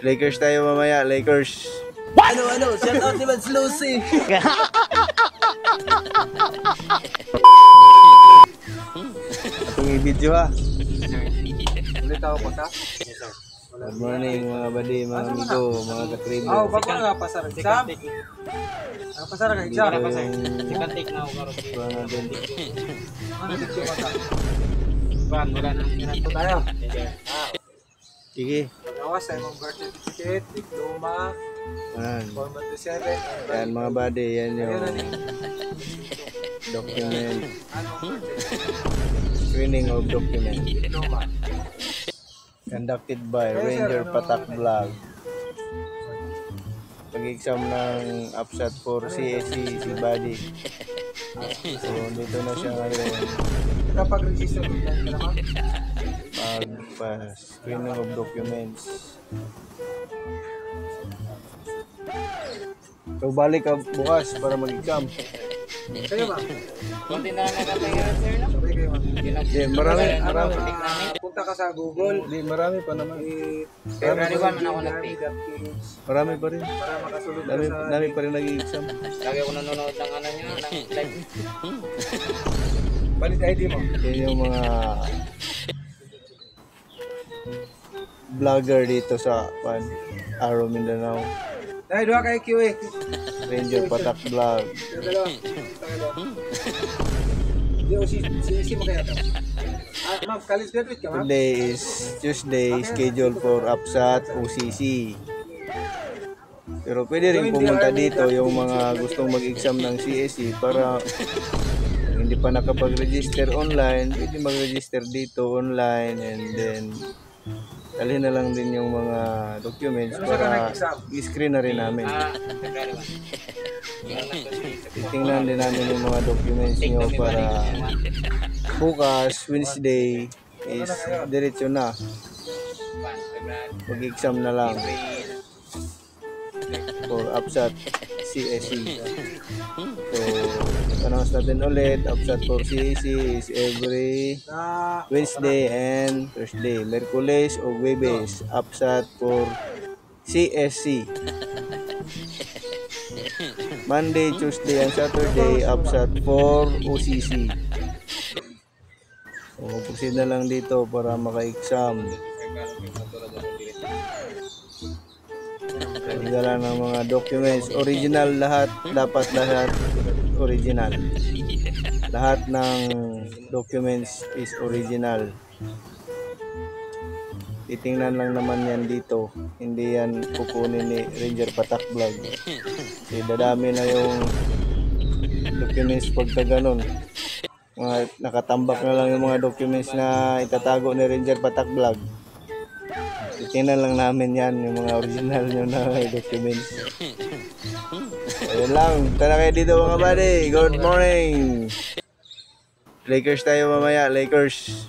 Lakers tayo mamaya, Lakers. Ano, shout out ni Mads Lucy. Atong i-video ha. Ulit ako po ta. Good morning mga buddy, mga amigo, mga katribo. Bago nga pasar exam. Pasar ka exam. Second take na ako karon. Ano dito ka ta? Wala na. Ito tayo. Sige. Pagawas sa imong birthday certificate, diploma, Yan. Form 27. Yan mga buddy, yan yung Ayun na ni. document. Anong birthday? Screening of document. Diploma. Conducted by Ranger Patak Vlog. Pag-exam ng APSAT for CSC si buddy. So dito na siya ngayon. Kapag register ko ka naman. Screening of documents. So balik ka bukas para mag-exam. Kayo ba? Konti na lang nagkatayan sir no? Sabay kayo man. Hindi, marami. Punta ka sa Google. Hindi, marami pa naman. February 1 man ako nag-take. Marami pa rin. Para makasulog ka sa... Dami pa rin nag-exam. Lagi ako nanonood ng ano niya, ng live. Balit ID mo. Yan yung mga vlogger dito sa Araw Mindanao. Dahil doha kay QA. Ranger Patak Vlog. Dalawa. Di o si mo kaya to. Ma'am, college graduate ka ma'am? Today is Tuesday, scheduled for APSAT OCC. Pero pwede rin pumunta dito yung mga gustong mag-exam ng CSE para hindi pa nakapag-register online, pwede mag-register dito online, and then dalhin na lang din yung mga documents para i-screen na rin namin. February 1. Titingnan din namin yung mga documents nyo para bukas, Wednesday, is diretso na. Mag-exam na lang for APSAT CSE. So, announce natin ulit, APSAT for CSE is every Wednesday and Thursday. Merkules o Huwebes, APSAT for CSC. Monday, Tuesday, and Saturday, APSAT for OCC. So, proceed na lang dito para maka-exam. Pagdala ng mga documents, original lahat, dapat lahat original. Lahat ng documents is original. Titingnan lang naman yan dito, hindi yan kukunin ni Ranger Patak Vlog. Kasi dadami na yung documents pagka ganun. Nakatambak na lang yung mga documents na itatago ni Ranger Patak Vlog. Titingnan lang namin yan, yung mga original nyo na documents. Ayun lang, tara kayo dito mga buddy. Good morning! Lakers tayo mamaya, Lakers.